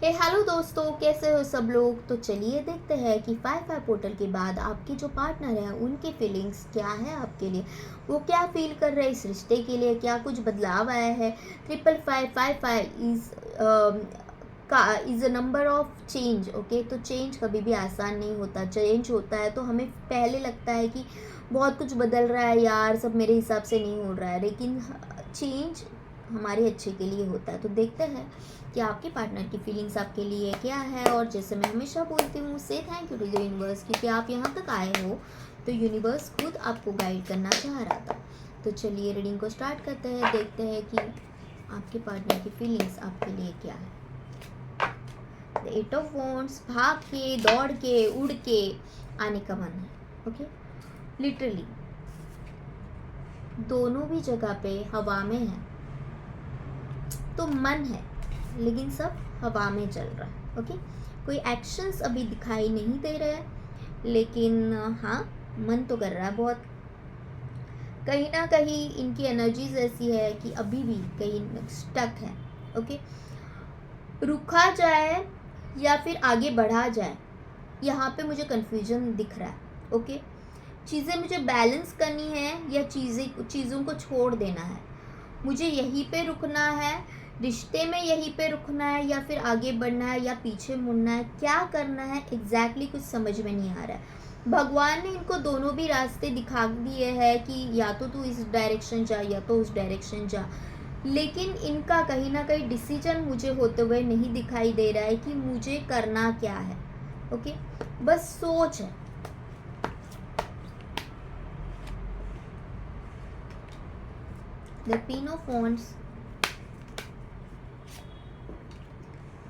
Hello दोस्तों, कैसे हो सब लोग। तो चलिए देखते हैं कि 5-5 पोर्टल के बाद आपके जो पार्टनर हैं उनकी फीलिंग्स क्या है आपके लिए। वो क्या फील कर रहे हैं इस रिश्ते के लिए, क्या कुछ बदलाव आया है। 55555 is a number of change. Okay, तो चेंज कभी भी आसान नहीं होता। चेंज होता है तो हमें पहले लगता है कि बहुत कुछ बदल रहा है यार, सब मेरे हिसाब से नहीं हो रहा है, लेकिन चेंज हमारे अच्छे के लिए होता है। तो देखते हैं कि आपके पार्टनर की फीलिंग्स आपके लिए क्या है। और जैसे मैं हमेशा बोलती हूँ, से thank you to the universe, क्योंकि आप यहाँ तक आए हो तो यूनिवर्स खुद आपको गाइड करना चाह रहा था। तो चलिए रीडिंग को स्टार्ट करते हैं, देखते हैं कि आपके पार्टनर की फीलिंग्स आपके लिए क्या है। द 8 ऑफ वॉन्ड्स, भाग के, दौड़ के, उड़ के आने का मन है। ओके, लिटरली दोनों भी जगह पे हवा में है, तो मन है लेकिन सब हवा में चल रहा है। ओके, कोई एक्शंस अभी दिखाई नहीं दे रहे हैं, लेकिन हाँ, मन तो कर रहा है बहुत। कहीं ना कहीं इनकी एनर्जीज ऐसी है कि अभी भी कहीं स्टक है। ओके, रुका जाए या फिर आगे बढ़ा जाए, यहाँ पे मुझे कन्फ्यूजन दिख रहा है। ओके, चीज़ें मुझे बैलेंस करनी है या चीज़ों को छोड़ देना है। मुझे यहीं पे रुकना है, रिश्ते में यहीं पे रुकना है, या फिर आगे बढ़ना है या पीछे मुड़ना है, क्या करना है एग्जैक्टली कुछ समझ में नहीं आ रहा है। भगवान ने इनको दोनों भी रास्ते दिखा दिए हैं कि या तो तू इस डायरेक्शन जा या तो उस डायरेक्शन जा, लेकिन इनका कहीं ना कहीं डिसीजन मुझे होते हुए नहीं दिखाई दे रहा है कि मुझे करना क्या है। ओके, बस सोच है। The queen of wands,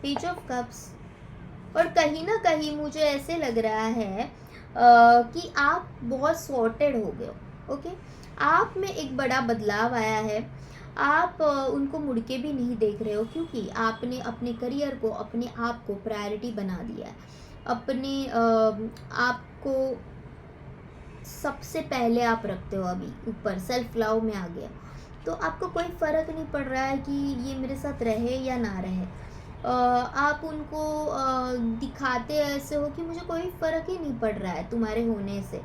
page of cups, और कहीं ना कहीं मुझे ऐसे लग रहा है कि आप बहुत सॉर्टेड हो गए हो। ओके, आप में एक बड़ा बदलाव आया है। आप उनको मुड़ के भी नहीं देख रहे हो, क्योंकि आपने अपने करियर को, अपने आप को प्रायोरिटी बना दिया है। अपने आप को सबसे पहले आप रखते हो, अभी ऊपर सेल्फ लव में आ गया। तो आपको कोई फ़र्क नहीं पड़ रहा है कि ये मेरे साथ रहे या ना रहे। आप उनको दिखाते ऐसे हो कि मुझे कोई फ़र्क ही नहीं पड़ रहा है तुम्हारे होने से।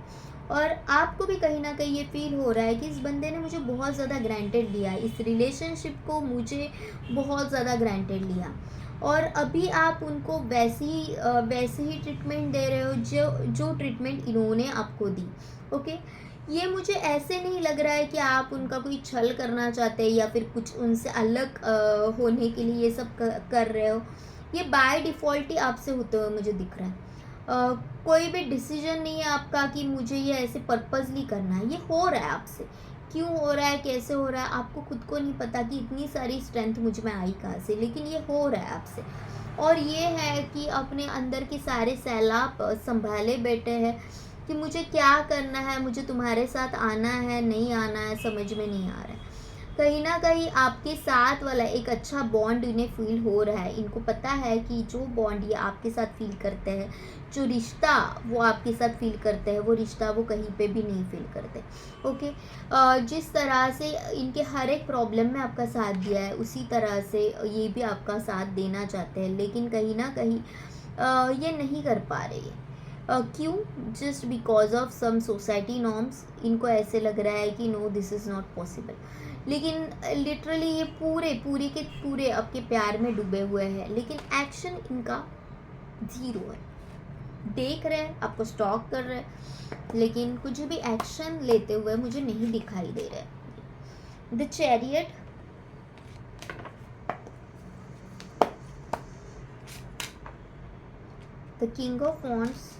और आपको भी कहीं ना कहीं ये फील हो रहा है कि इस बंदे ने मुझे बहुत ज़्यादा ग्रांटेड लिया, इस रिलेशनशिप को मुझे बहुत ज़्यादा ग्रांटेड लिया। और अभी आप उनको वैसे ही ट्रीटमेंट दे रहे हो जो जो ट्रीटमेंट इन्होंने आपको दी। ओके, ये मुझे ऐसे नहीं लग रहा है कि आप उनका कोई छल करना चाहते हैं या फिर कुछ उनसे अलग होने के लिए ये सब कर रहे हो। ये बाय डिफ़ॉल्ट ही आपसे होते हुए मुझे दिख रहा है। कोई भी डिसीजन नहीं है आपका कि मुझे ये ऐसे पर्पजली करना है। ये हो रहा है आपसे, क्यों हो रहा है, कैसे हो रहा है, आपको खुद को नहीं पता कि इतनी सारी स्ट्रेंथ मुझ में आई कहाँ से, लेकिन ये हो रहा है आपसे। और ये है कि अपने अंदर के सारे सैलाब संभाले बैठे हैं कि मुझे क्या करना है, मुझे तुम्हारे साथ आना है, नहीं आना है, समझ में नहीं आ रहा है। कहीं ना कहीं आपके साथ वाला एक अच्छा बॉन्ड इन्हें फील हो रहा है। इनको पता है कि जो बॉन्ड ये आपके साथ फील करते हैं, जो रिश्ता वो आपके साथ फील करते हैं, वो रिश्ता वो कहीं पे भी नहीं फील करते। ओके, जिस तरह से इनके हर एक प्रॉब्लम में आपका साथ दिया है, उसी तरह से ये भी आपका साथ देना चाहते हैं, लेकिन कहीं ना कहीं ये नहीं कर पा रहे हैं। क्यों? Just because of some society norms. इनको ऐसे लग रहा है कि no, this is not possible. लेकिन लिटरली ये पूरे पूरे के पूरे आपके प्यार में डूबे हुए हैं, लेकिन एक्शन इनका ज़ीरो है। देख रहे हैं, आपको स्टॉक कर रहे हैं, लेकिन कुछ भी एक्शन लेते हुए मुझे नहीं दिखाई दे रहे। The chariot, the king of wands,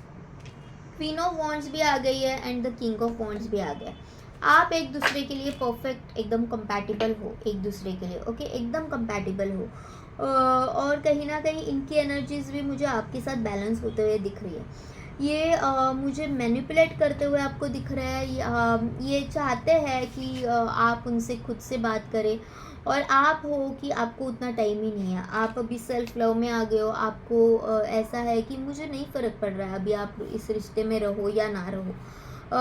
queen of wands भी आ गई है and the king of wands भी आ गया। आप एक दूसरे के लिए परफेक्ट, एकदम कंपैटिबल हो एक दूसरे के लिए। ओके, एकदम कंपैटिबल हो। और कहीं ना कहीं इनकी एनर्जीज भी मुझे आपके साथ बैलेंस होते हुए दिख रही है। ये मुझे मैनिपुलेट करते हुए आपको दिख रहा है। ये चाहते हैं कि आप उनसे खुद से बात करें, और आप हो कि आपको उतना टाइम ही नहीं है। आप अभी सेल्फ लव में आ गए हो। आपको ऐसा है कि मुझे नहीं फ़र्क पड़ रहा है अभी आप इस रिश्ते में रहो या ना रहो।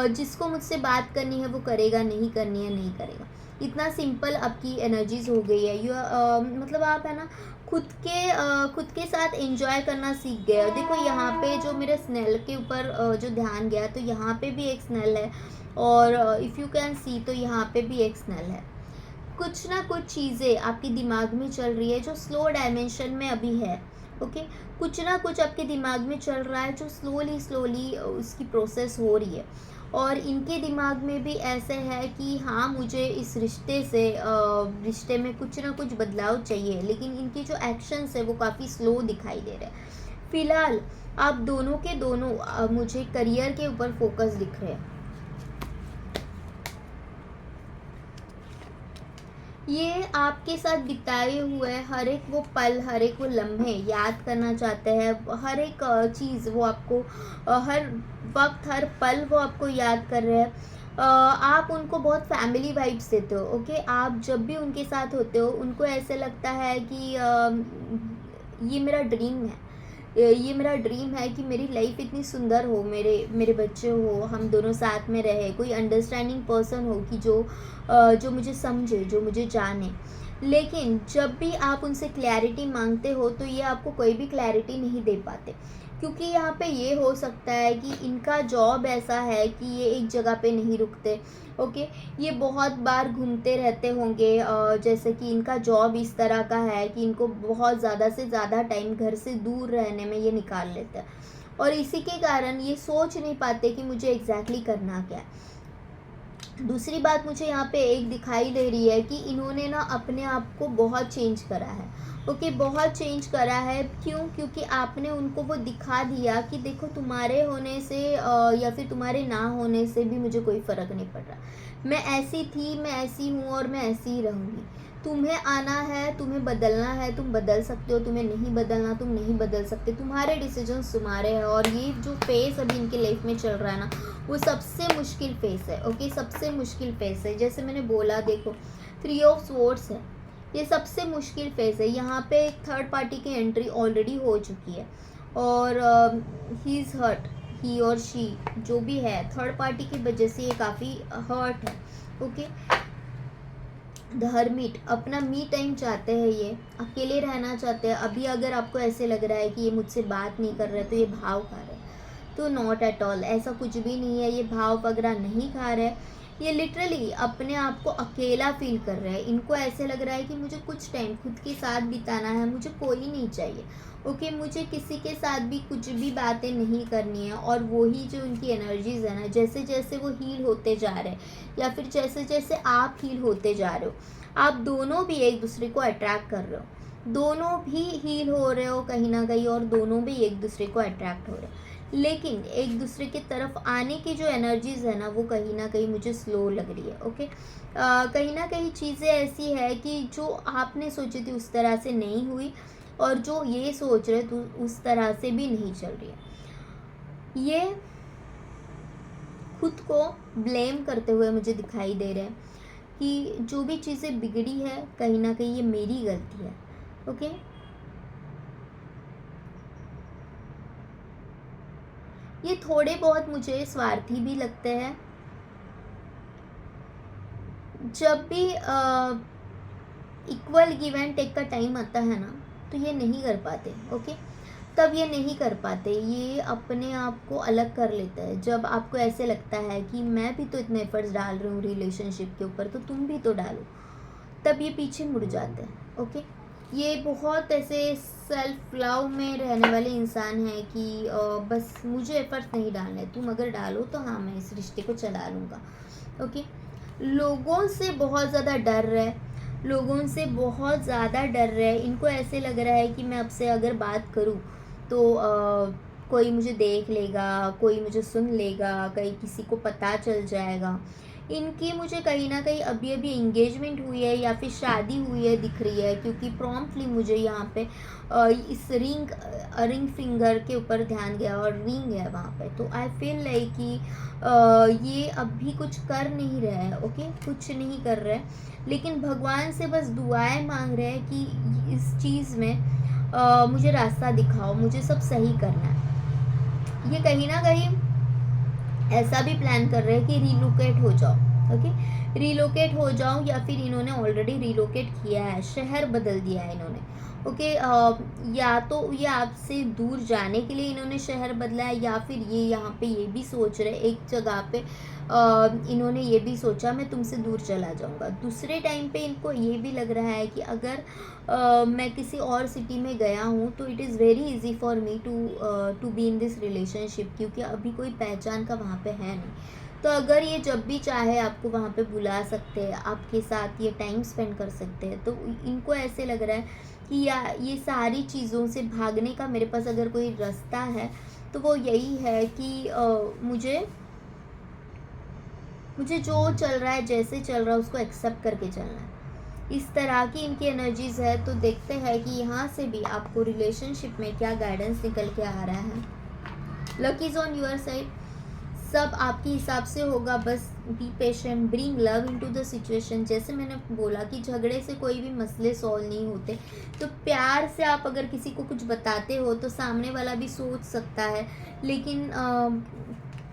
जिसको मुझसे बात करनी है वो करेगा, नहीं करनी है नहीं करेगा। इतना सिंपल आपकी एनर्जीज हो गई है। मतलब आप है ना, खुद के साथ एंजॉय करना सीख गए। देखो यहाँ पे जो मेरे स्नेल के ऊपर जो ध्यान गया, तो यहाँ पे भी एक स्नेल है, और इफ़ यू कैन सी तो यहाँ पे भी एक स्नेल है। कुछ ना कुछ चीज़ें आपके दिमाग में चल रही है जो स्लो डायमेंशन में अभी है। ओके, कुछ ना कुछ आपके दिमाग में चल रहा है जो स्लोली स्लोली उसकी प्रोसेस हो रही है, और इनके दिमाग में भी ऐसे है कि हाँ, मुझे इस रिश्ते में कुछ ना कुछ बदलाव चाहिए, लेकिन इनकी जो एक्शंस है वो काफ़ी स्लो दिखाई दे रहे हैं। फ़िलहाल आप दोनों के दोनों मुझे करियर के ऊपर फोकस दिख रहे हैं। ये आपके साथ बिताए हुए हर एक वो पल, हर एक वो लम्हे याद करना चाहते हैं। हर एक चीज़ वो आपको हर वक्त, हर पल वो आपको याद कर रहे हैं। आप उनको बहुत फैमिली वाइब्स देते हो। ओके, आप जब भी उनके साथ होते हो उनको ऐसे लगता है कि ये मेरा ड्रीम है। ये मेरा ड्रीम है कि मेरी लाइफ इतनी सुंदर हो, मेरे मेरे बच्चे हो, हम दोनों साथ में रहे, कोई अंडरस्टैंडिंग पर्सन हो कि जो मुझे समझे, जो मुझे जाने। लेकिन जब भी आप उनसे क्लैरिटी मांगते हो तो ये आपको कोई भी क्लैरिटी नहीं दे पाते, क्योंकि यहाँ पे ये हो सकता है कि इनका जॉब ऐसा है कि ये एक जगह पे नहीं रुकते। ओके, ये बहुत बार घूमते रहते होंगे, जैसे कि इनका जॉब इस तरह का है कि इनको बहुत ज़्यादा से ज़्यादा टाइम घर से दूर रहने में ये निकाल लेते हैं, और इसी के कारण ये सोच नहीं पाते कि मुझे एग्जैक्टली करना क्या है। दूसरी बात मुझे यहाँ पे एक दिखाई दे रही है कि इन्होंने ना अपने आप को बहुत चेंज करा है। ओके, बहुत चेंज करा है। क्यों? क्योंकि आपने उनको वो दिखा दिया कि देखो, तुम्हारे होने से या फिर तुम्हारे ना होने से भी मुझे कोई फ़र्क नहीं पड़ रहा। मैं ऐसी थी, मैं ऐसी हूँ, और मैं ऐसी ही रहूँगी। तुम्हें आना है, तुम्हें बदलना है, तुम बदल सकते हो। तुम्हें नहीं बदलना, तुम नहीं बदल सकते। तुम्हारे डिसीजंस तुम्हारे हैं, और ये जो फेज़ अभी इनके लाइफ में चल रहा है ना, वो सबसे मुश्किल फेज़ है। ओके, सबसे मुश्किल फेज़ है। जैसे मैंने बोला, देखो 3 ऑफ स्वॉर्ड्स है, ये सबसे मुश्किल फेज़ है। यहाँ पे थर्ड पार्टी की एंट्री ऑलरेडी हो चुकी है, और ही इज़ हर्ट, ही और शी जो भी है, थर्ड पार्टी की वजह से ये काफ़ी हर्ट है। ओके, द हर्मिट अपना मी टाइम चाहते हैं, ये अकेले रहना चाहते हैं। अभी अगर आपको ऐसे लग रहा है कि ये मुझसे बात नहीं कर रहे तो ये भाव खा रहे हैं, तो नॉट एट ऑल, ऐसा कुछ भी नहीं है। ये भाव वगैरह नहीं खा रहे, ये लिटरली अपने आप को अकेला फील कर रहे हैं। इनको ऐसे लग रहा है कि मुझे कुछ टाइम खुद के साथ बिताना है, मुझे कोई नहीं चाहिए। ओके, मुझे किसी के साथ भी कुछ भी बातें नहीं करनी है। और वही जो उनकी एनर्जीज़ है ना, जैसे जैसे वो हील होते जा रहे हैं, या फिर जैसे जैसे आप हील होते जा रहे हो, आप दोनों भी एक दूसरे को अट्रैक्ट कर रहे हो। दोनों भी हील हो रहे हो कहीं ना कहीं, और दोनों भी एक दूसरे को अट्रैक्ट हो रहे हो। लेकिन एक दूसरे की तरफ आने की जो एनर्जीज़ है ना, वो कहीं ना कहीं मुझे स्लो लग रही है। ओके, कहीं ना कहीं चीज़ें ऐसी है कि जो आपने सोची थी उस तरह से नहीं हुई, और जो ये सोच रहे तो उस तरह से भी नहीं चल रही है। ये खुद को ब्लेम करते हुए मुझे दिखाई दे रहे हैं कि जो भी चीज़ें बिगड़ी है कहीं ना कहीं ये मेरी गलती है। ओके, ये थोड़े बहुत मुझे स्वार्थी भी लगते हैं। जब भी इक्वल गिव एंड टेक का टाइम आता है ना, तो ये नहीं कर पाते। ओके, तब ये नहीं कर पाते, ये अपने आप को अलग कर लेता है। जब आपको ऐसे लगता है कि मैं भी तो इतने एफर्ट्स डाल रही हूँ रिलेशनशिप के ऊपर, तो तुम भी तो डालो, तब ये पीछे मुड़ जाते हैं। ओके, ये बहुत ऐसे सेल्फ लव में रहने वाले इंसान हैं कि बस मुझे एफर्ट्स नहीं डालने, तुम अगर डालो तो हाँ, मैं इस रिश्ते को चला लूँगा। ओके, लोगों से बहुत ज़्यादा डर रहे, लोगों से बहुत ज़्यादा डर रहे। इनको ऐसे लग रहा है कि मैं अब से अगर बात करूँ तो कोई मुझे देख लेगा, कोई मुझे सुन लेगा, कहीं किसी को पता चल जाएगा। इनकी मुझे कहीं ना कहीं अभी अभी इंगेजमेंट हुई है या फिर शादी हुई है दिख रही है, क्योंकि प्रॉम्प्टली मुझे यहाँ पे इस रिंग फिंगर के ऊपर ध्यान गया, और रिंग है वहाँ पे। तो आई फील लाइक कि ये अभी कुछ कर नहीं रहे हैं। ओके, कुछ नहीं कर रहे हैं, लेकिन भगवान से बस दुआएं मांग रहे हैं कि इस चीज़ में मुझे रास्ता दिखाओ, मुझे सब सही करना है। ये कहीं ना कहीं ऐसा भी प्लान कर रहे हैं कि रिलोकेट हो जाओ। ओके, रिलोकेट हो जाओ, या फिर इन्होंने ऑलरेडी रिलोकेट किया है, शहर बदल दिया है इन्होंने। ओके, या तो ये आपसे दूर जाने के लिए इन्होंने शहर बदला है, या फिर ये यहाँ पे ये भी सोच रहे एक जगह पे, इन्होंने ये भी सोचा मैं तुमसे दूर चला जाऊँगा। दूसरे टाइम पे इनको ये भी लग रहा है कि अगर मैं किसी और सिटी में गया हूँ तो it is very easy for me to be in this relationship, क्योंकि अभी कोई पहचान का वहाँ पे है नहीं। तो अगर ये जब भी चाहे आपको वहाँ पे बुला सकते हैं, आपके साथ ये टाइम स्पेंड कर सकते हैं, तो इनको ऐसे लग रहा है कि या ये सारी चीज़ों से भागने का मेरे पास अगर कोई रास्ता है तो वो यही है कि मुझे जो चल रहा है, जैसे चल रहा है उसको एक्सेप्ट करके चलना है। इस तरह की इनकी एनर्जीज है। तो देखते हैं कि यहाँ से भी आपको रिलेशनशिप में क्या गाइडेंस निकल के आ रहा है। Luck is on your side, सब आपके हिसाब से होगा। बस be patient, bring love into the situation. जैसे मैंने बोला कि झगड़े से कोई भी मसले सॉल्व नहीं होते, तो प्यार से आप अगर किसी को कुछ बताते हो तो सामने वाला भी सोच सकता है, लेकिन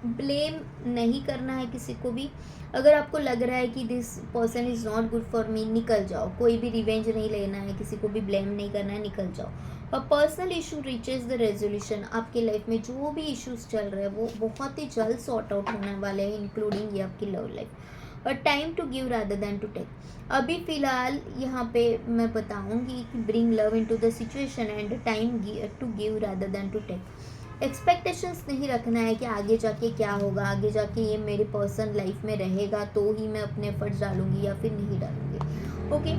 ब्लेम नहीं करना है किसी को भी। अगर आपको लग रहा है कि this person is not good for me, निकल जाओ। कोई भी रिवेंज नहीं लेना है, किसी को भी ब्लेम नहीं करना है, निकल जाओ। और personal issue reaches the resolution. आपके लाइफ में जो भी इश्यूज चल रहे हैं वो बहुत ही जल्द सॉर्ट आउट होने वाले हैं, इंक्लूडिंग ये आपकी लव लाइफ। और time to give rather than to take. अभी फ़िलहाल यहाँ पे मैं बताऊँगी कि bring love into the situation and time to give rather than to take. Expectations नहीं रखना है कि आगे जाके क्या होगा, आगे जाके ये मेरे पर्सन लाइफ में रहेगा तो ही मैं अपने एफर्ट्स डालूँगी या फिर नहीं डालूँगी। ओके,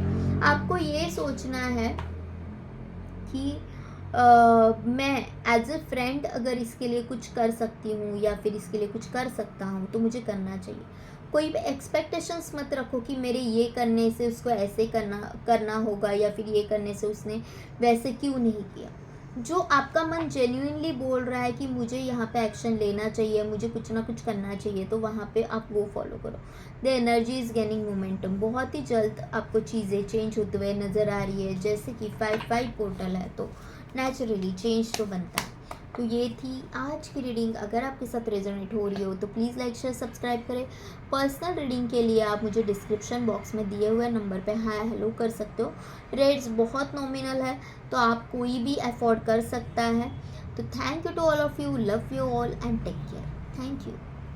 आपको ये सोचना है कि मैं एज अ फ्रेंड अगर इसके लिए कुछ कर सकती हूँ या फिर इसके लिए कुछ कर सकता हूँ तो मुझे करना चाहिए। कोई भी एक्सपेक्टेशंस मत रखो कि मेरे ये करने से उसको ऐसे करना होगा या फिर ये करने से उसने वैसे क्यों नहीं किया। जो आपका मन जेन्युइनली बोल रहा है कि मुझे यहाँ पे एक्शन लेना चाहिए, मुझे कुछ ना कुछ करना चाहिए, तो वहाँ पे आप वो फॉलो करो। The energy is gaining momentum. बहुत ही जल्द आपको चीज़ें चेंज होते हुए नज़र आ रही है। जैसे कि 5/5 पोर्टल है तो नेचुरली चेंज तो बनता है। तो ये थी आज की रीडिंग। अगर आपके साथ रेजोनेट हो रही हो तो प्लीज़ लाइक शेयर सब्सक्राइब करें। पर्सनल रीडिंग के लिए आप मुझे डिस्क्रिप्शन बॉक्स में दिए हुए नंबर पे हाय हेलो कर सकते हो। रेट्स बहुत नॉमिनल है तो आप कोई भी अफोर्ड कर सकता है। तो thank you to all of you, love you all and take care. Thank you.